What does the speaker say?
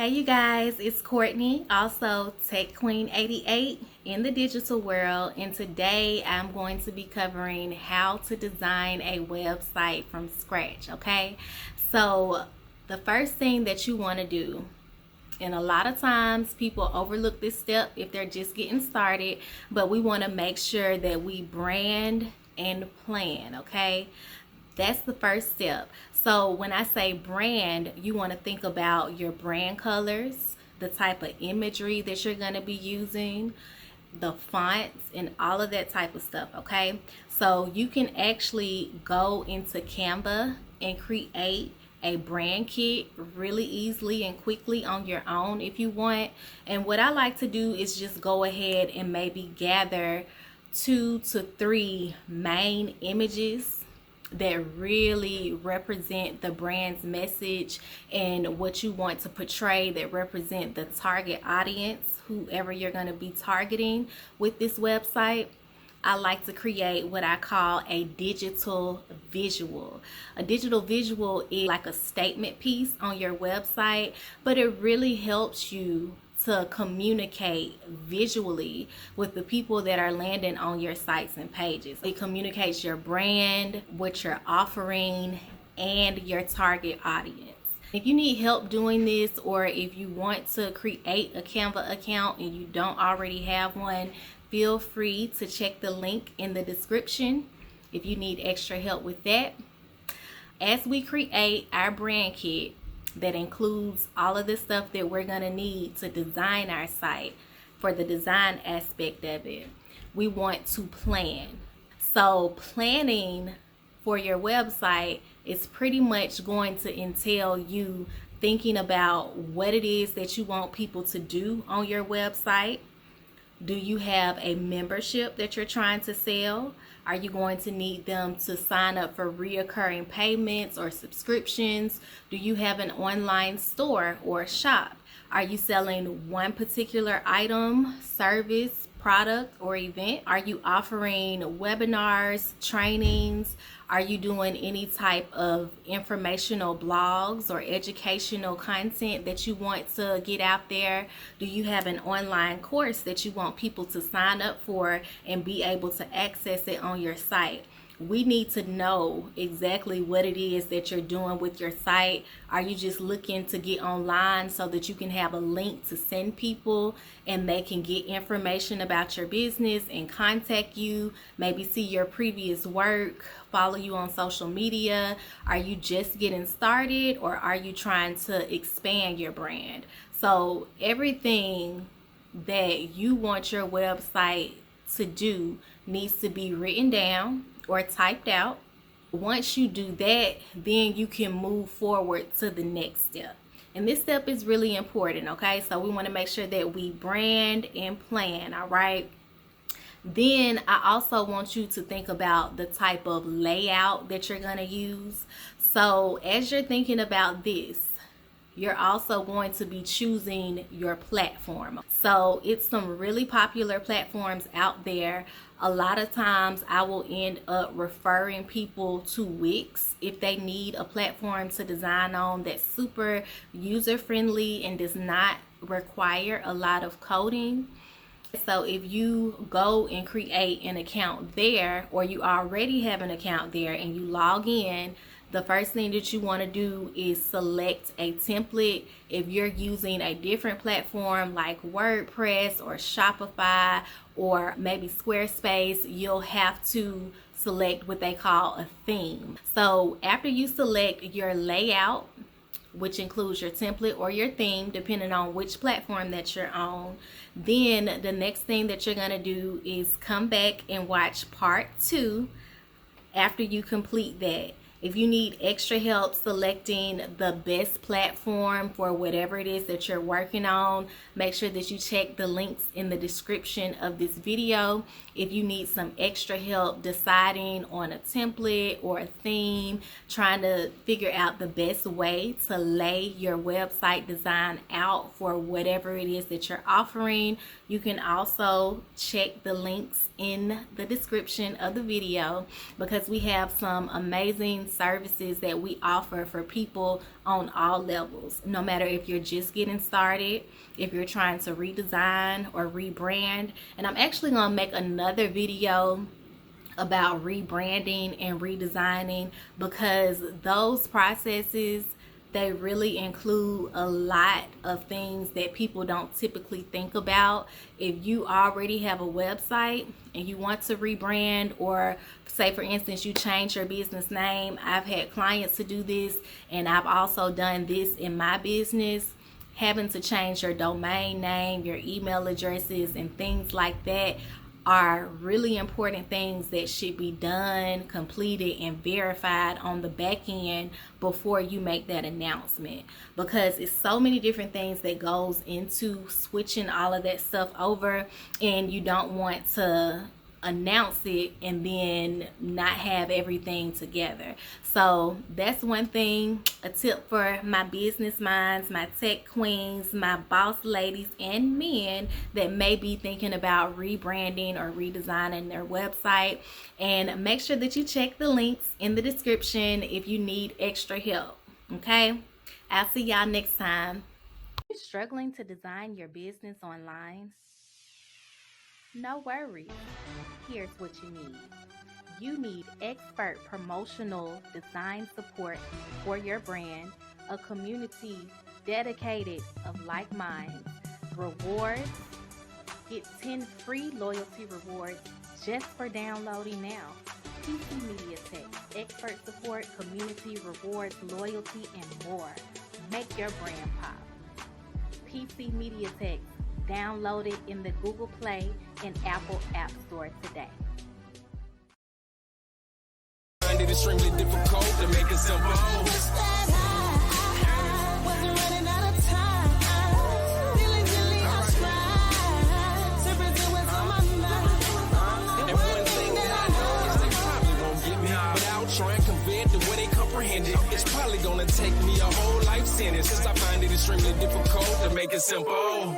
Hey you guys, it's Courtney, also Tech Queen 88 in the digital world, and today I'm going to be covering how to design a website from scratch, okay? So the first thing that you want to do, and a lot of times people overlook this step if they're just getting started, but we want to make sure that we brand and plan, okay? That's the first step. So when I say brand, you want to think about your brand colors, the type of imagery that you're going to be using, the fonts, and all of that type of stuff, okay? So you can actually go into Canva and create a brand kit really easily and quickly on your own if you want. And what I like to do is just go ahead and maybe gather 2 to 3 main images that really represent the brand's message and what you want to portray, that represent the target audience, whoever you're going to be targeting with this website. I like to create what I call a digital visual. A digital visual is like a statement piece on your website, but it really helps you to communicate visually with the people that are landing on your sites and pages. It communicates your brand, what you're offering, and your target audience. If you need help doing this, or if you want to create a Canva account and you don't already have one, feel free to check the link in the description if you need extra help with that. As we create our brand kit, that includes all of the stuff that we're going to need to design our site, for the design aspect of it, we want to plan. So planning for your website is pretty much going to entail you thinking about what it is that you want people to do on your website. Do you have a membership that you're trying to sell? Are you going to need them to sign up for reoccurring payments or subscriptions? Do you have an online store or shop? Are you selling one particular item, service, product, or event? Are you offering webinars, trainings? Are you doing any type of informational blogs or educational content that you want to get out there? Do you have an online course that you want people to sign up for and be able to access it on your site? We need to know exactly what it is that you're doing with your site. Are you just looking to get online so that you can have a link to send people and they can get information about your business and contact you, maybe see your previous work, follow you on social media? Are you just getting started, or are you trying to expand your brand? So everything that you want your website to do needs to be written down or typed out. Once you do that, then you can move forward to the next step. And this step is really important, okay? So we want to make sure that we brand and plan, all right? Then I also want you to think about the type of layout that you're going to use. So as you're thinking about this, you're also going to be choosing your platform. So it's some really popular platforms out there. A lot of times I will end up referring people to Wix if they need a platform to design on that's super user friendly and does not require a lot of coding. So if you go and create an account there, or you already have an account there and you log in, the first thing that you want to do is select a template. If you're using a different platform like WordPress or Shopify or maybe Squarespace, you'll have to select what they call a theme. So after you select your layout, which includes your template or your theme, depending on which platform that you're on, then the next thing that you're going to do is come back and watch part 2 after you complete that. If you need extra help selecting the best platform for whatever it is that you're working on, make sure that you check the links in the description of this video. If you need some extra help deciding on a template or a theme, trying to figure out the best way to lay your website design out for whatever it is that you're offering, you can also check the links in the description of the video, because we have some amazing services that we offer for people on all levels, no matter if you're just getting started, if you're trying to redesign or rebrand. And I'm actually going to make another video about rebranding and redesigning, because those processes, they really include a lot of things that people don't typically think about. If you already have a website and you want to rebrand, or say for instance you change your business name, I've had clients to do this, and I've also done this in my business. Having to change your domain name, your email addresses, and things like that are really important things that should be done, completed, and verified on the back end before you make that announcement, because it's so many different things that goes into switching all of that stuff over, and you don't want to announce it and then not have everything together. So that's one thing, a tip for my business minds, my tech queens, my boss ladies and men that may be thinking about rebranding or redesigning their website. And make sure that you check the links in the description if you need extra help. Okay, I'll see y'all next time. You're struggling to design your business online? No worries. Here's what you need. You need expert promotional design support for your brand, a community dedicated of like minds, rewards. Get 10 free loyalty rewards just for downloading now. PC Media Tech, expert support, community rewards, loyalty, and more. Make your brand pop. PC Media Tech. Download it in the Google Play and Apple App Store today. Find it extremely difficult to make it simple. And one thing that I know is they probably won't get me, but I'll try and convey it the way they comprehend it. It's probably gonna take me a whole life sentence, since I find it extremely difficult to make it simple.